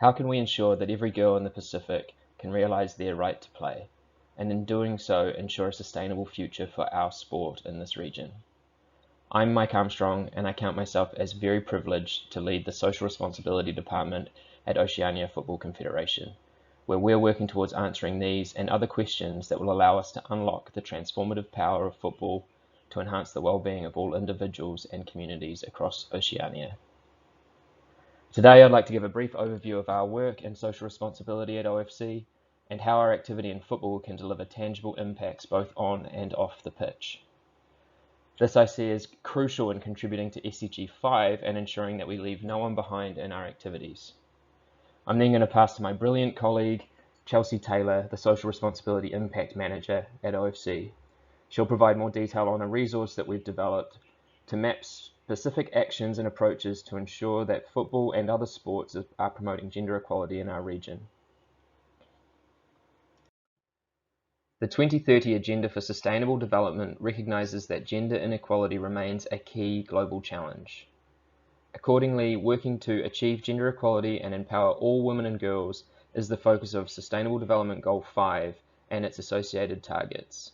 How can we ensure that every girl in the Pacific can realize their right to play, and in doing so ensure a sustainable future for our sport in this region? I'm Mike Armstrong, and I count myself as very privileged to lead the Social Responsibility Department at Oceania Football Confederation, where we're working towards answering these and other questions that will allow us to unlock the transformative power of football to enhance the well-being of all individuals and communities across Oceania. Today, I'd like to give a brief overview of our work and social responsibility at OFC and how our activity in football can deliver tangible impacts both on and off the pitch. This I see as crucial in contributing to SDG 5 and ensuring that we leave no one behind in our activities. I'm then going to pass to my brilliant colleague, Chelsey Taylor, the Social Responsibility Impact Manager at OFC. She'll provide more detail on a resource that we've developed to map specific actions and approaches to ensure that football and other sports are promoting gender equality in our region. The 2030 Agenda for Sustainable Development recognizes that gender inequality remains a key global challenge. Accordingly, working to achieve gender equality and empower all women and girls is the focus of Sustainable Development Goal 5 and its associated targets.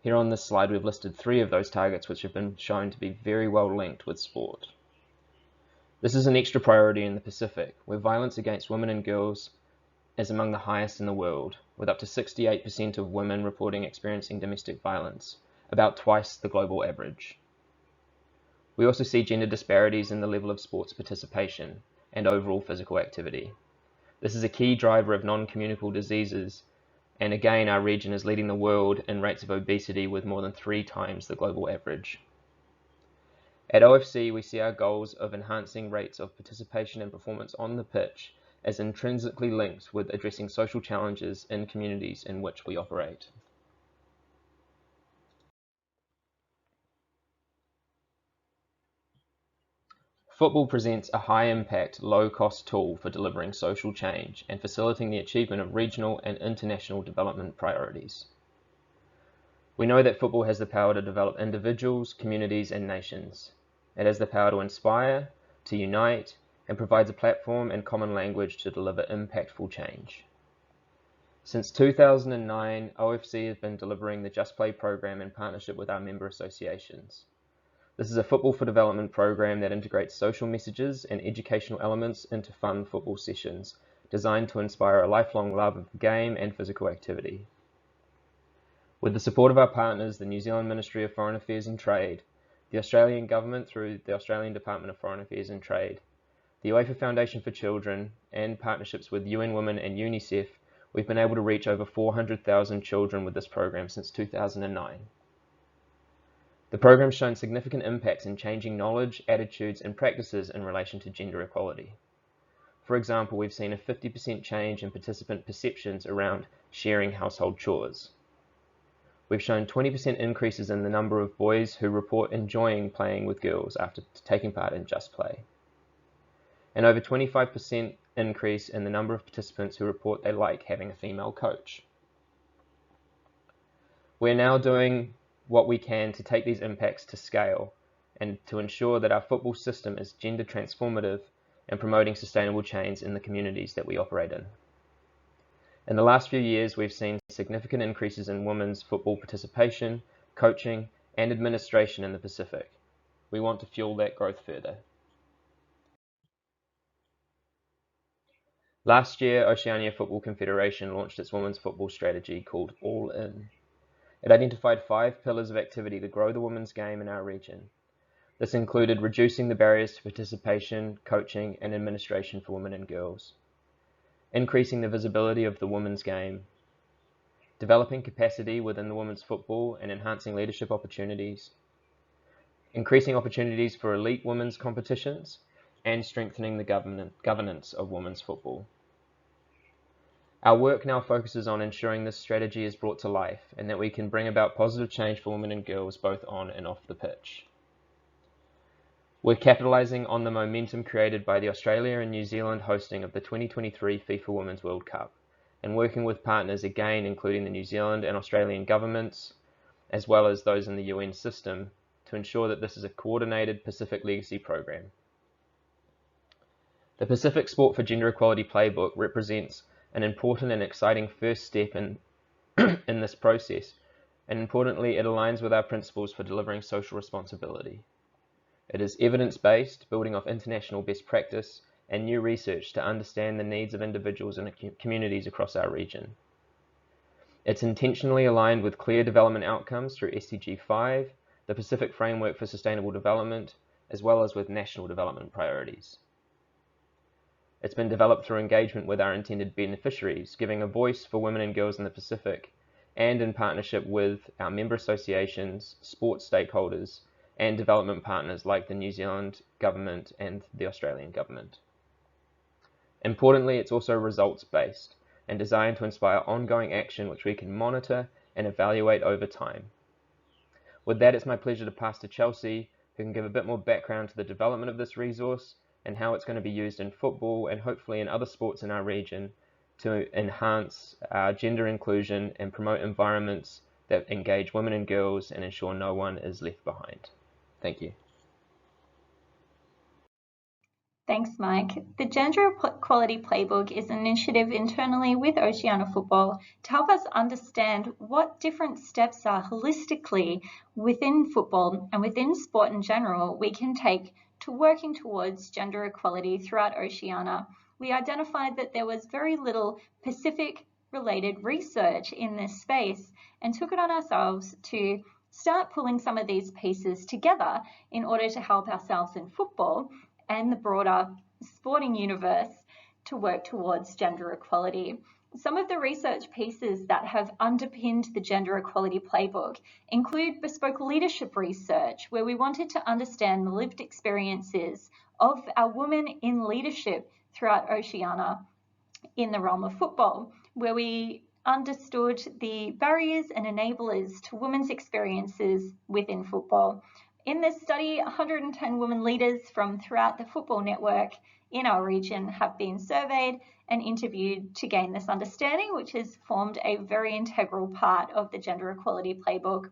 Here on this slide, we've listed 3 of those targets which have been shown to be very well linked with sport. This is an extra priority in the Pacific, where violence against women and girls is among the highest in the world, with up to 68% of women reporting experiencing domestic violence, about twice the global average. We also see gender disparities in the level of sports participation and overall physical activity. This is a key driver of non-communicable diseases, and again our region is leading the world in rates of obesity with more than 3 times the global average. At OFC, we see our goals of enhancing rates of participation and performance on the pitch as intrinsically linked with addressing social challenges in communities in which we operate. Football presents a high-impact, low-cost tool for delivering social change and facilitating the achievement of regional and international development priorities. We know that football has the power to develop individuals, communities, and nations. It has the power to inspire, to unite, and provides a platform and common language to deliver impactful change. Since 2009, OFC has been delivering the Just Play program in partnership with our member associations. This is a football for development program that integrates social messages and educational elements into fun football sessions, designed to inspire a lifelong love of the game and physical activity. With the support of our partners, the New Zealand Ministry of Foreign Affairs and Trade, the Australian Government through the Australian Department of Foreign Affairs and Trade, the UEFA Foundation for Children, and partnerships with UN Women and UNICEF, we've been able to reach over 400,000 children with this program since 2009. The program's shown significant impacts in changing knowledge, attitudes, and practices in relation to gender equality. For example, we've seen a 50% change in participant perceptions around sharing household chores. We've shown 20% increases in the number of boys who report enjoying playing with girls after taking part in Just Play, and over 25% increase in the number of participants who report they like having a female coach. We're now doing what we can to take these impacts to scale and to ensure that our football system is gender transformative and promoting sustainable change in the communities that we operate in. In the last few years, we've seen significant increases in women's football participation, coaching, and administration in the Pacific. We want to fuel that growth further. Last year, Oceania Football Confederation launched its women's football strategy called All In. It identified 5 pillars of activity to grow the women's game in our region. This included reducing the barriers to participation, coaching, and administration for women and girls, increasing the visibility of the women's game, developing capacity within the women's football and enhancing leadership opportunities, increasing opportunities for elite women's competitions, and strengthening the governance of women's football. Our work now focuses on ensuring this strategy is brought to life and that we can bring about positive change for women and girls both on and off the pitch. We're capitalising on the momentum created by the Australia and New Zealand hosting of the 2023 FIFA Women's World Cup and working with partners again including the New Zealand and Australian governments as well as those in the UN system to ensure that this is a coordinated Pacific Legacy program. The Pacific Sport for Gender Equality Playbook represents an important and exciting first step in this process, and importantly, it aligns with our principles for delivering social responsibility. It is evidence-based, building off international best practice and new research to understand the needs of individuals and communities across our region. It's intentionally aligned with clear development outcomes through SDG 5, the Pacific Framework for Sustainable Development, as well as with national development priorities. It's been developed through engagement with our intended beneficiaries, giving a voice for women and girls in the Pacific, and in partnership with our member associations, sports stakeholders, and development partners like the New Zealand government and the Australian government. Importantly, it's also results-based and designed to inspire ongoing action which we can monitor and evaluate over time. With that, it's my pleasure to pass to Chelsey, who can give a bit more background to the development of this resource and how it's going to be used in football and hopefully in other sports in our region to enhance gender inclusion and promote environments that engage women and girls and ensure no one is left behind. Thank you. Thanks, Mike. The Gender Equality Playbook is an initiative internally with Oceania Football to help us understand what different steps are holistically within football and within sport in general we can take to working towards gender equality throughout Oceania. We identified that there was very little Pacific-related research in this space and took it on ourselves to start pulling some of these pieces together in order to help ourselves in football and the broader sporting universe to work towards gender equality. Some of the research pieces that have underpinned the Gender Equality Playbook include bespoke leadership research, where we wanted to understand the lived experiences of our women in leadership throughout Oceania in the realm of football, where we understood the barriers and enablers to women's experiences within football. In this study, 110 women leaders from throughout the football network in our region have been surveyed and interviewed to gain this understanding, which has formed a very integral part of the Gender Equality Playbook.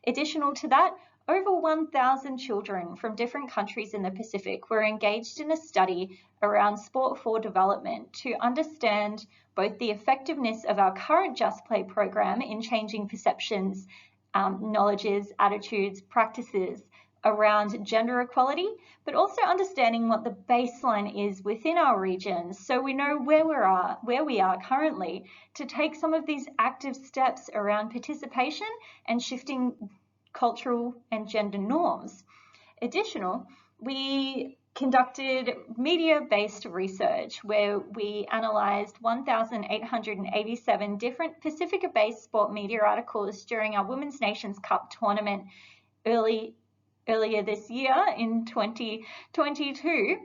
Additional to that, over 1,000 children from different countries in the Pacific were engaged in a study around sport for development to understand both the effectiveness of our current Just Play program in changing perceptions, knowledges, attitudes, practices around gender equality, but also understanding what the baseline is within our regions so we know where we are currently to take some of these active steps around participation and shifting cultural and gender norms. Additional, we conducted media-based research where we analysed 1,887 different Pacifica-based sport media articles during our Women's Nations Cup tournament earlier this year in 2022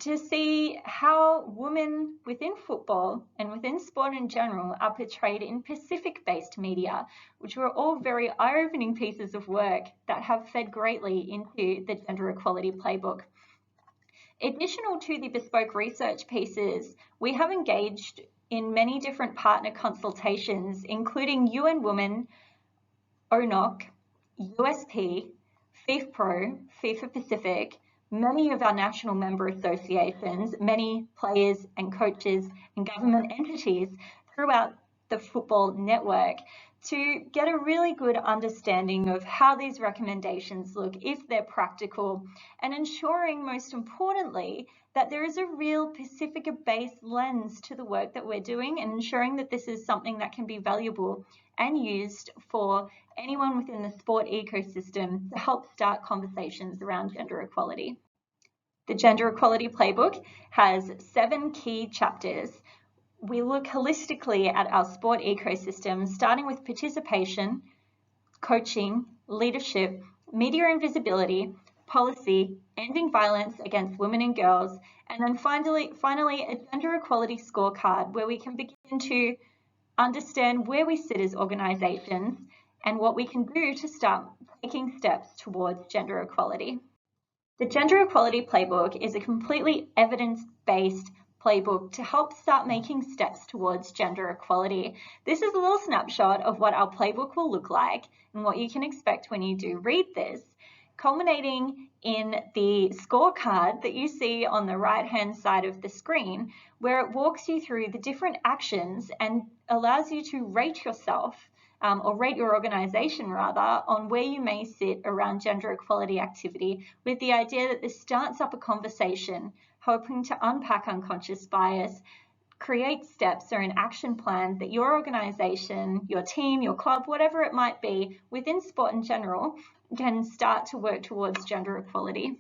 to see how women within football and within sport in general are portrayed in Pacific-based media, which were all very eye-opening pieces of work that have fed greatly into the Gender Equality Playbook. Additional to the bespoke research pieces, we have engaged in many different partner consultations, including UN Women, ONOC, USP, FIFPro, FIFA Pacific, many of our national member associations, many players and coaches and government entities throughout the football network to get a really good understanding of how these recommendations look, if they're practical, and ensuring, most importantly, that there is a real Pacifica-based lens to the work that we're doing and ensuring that this is something that can be valuable and used for anyone within the sport ecosystem to help start conversations around gender equality. The Gender Equality Playbook has 7 key chapters. We look holistically at our sport ecosystem, starting with participation, coaching, leadership, media and visibility, policy, ending violence against women and girls, and then finally a gender equality scorecard where we can begin to understand where we sit as organisations and what we can do to start taking steps towards gender equality. The Gender Equality Playbook is a completely evidence-based playbook to help start making steps towards gender equality. This is a little snapshot of what our playbook will look like and what you can expect when you do read this. culminating in the scorecard that you see on the right-hand side of the screen, where it walks you through the different actions and allows you to rate yourself, or rate your organisation rather, on where you may sit around gender equality activity, with the idea that this starts up a conversation, hoping to unpack unconscious bias, create steps or an action plan that your organisation, your team, your club, whatever it might be, within sport in general, can start to work towards gender equality.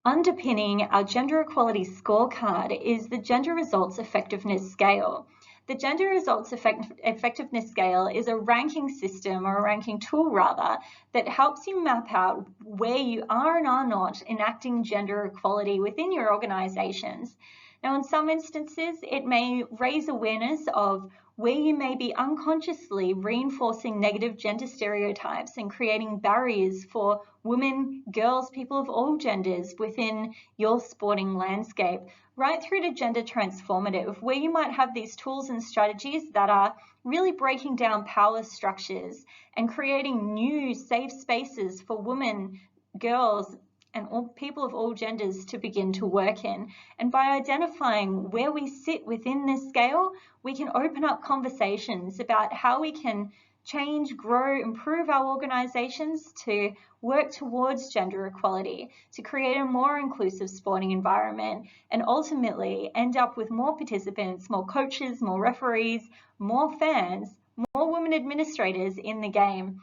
Underpinning our gender equality scorecard is the Gender Results Effectiveness Scale. The Gender Results Effectiveness Scale is a ranking system, or a ranking tool rather, that helps you map out where you are and are not enacting gender equality within your organisations. Now, in some instances, it may raise awareness of where you may be unconsciously reinforcing negative gender stereotypes and creating barriers for women, girls, people of all genders within your sporting landscape, right through to gender transformative, where you might have these tools and strategies that are really breaking down power structures and creating new safe spaces for women, girls, and all people of all genders to begin to work in. And by identifying where we sit within this scale, we can open up conversations about how we can change, grow, improve our organisations to work towards gender equality, to create a more inclusive sporting environment, and ultimately end up with more participants, more coaches, more referees, more fans, more women administrators in the game.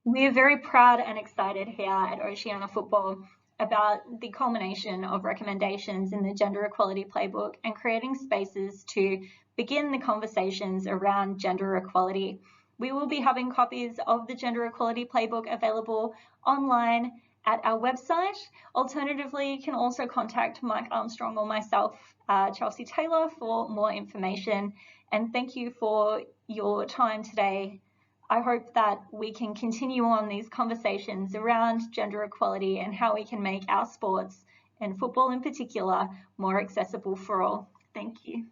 We are very proud and excited here at Oceania Football about the culmination of recommendations in the Gender Equality Playbook and creating spaces to begin the conversations around gender equality. We will be having copies of the Gender Equality Playbook available online at our website. Alternatively, you can also contact Mike Armstrong or myself, Chelsey Taylor, for more information. And thank you for your time today. I hope that we can continue on these conversations around gender equality and how we can make our sports, and football in particular, more accessible for all. Thank you.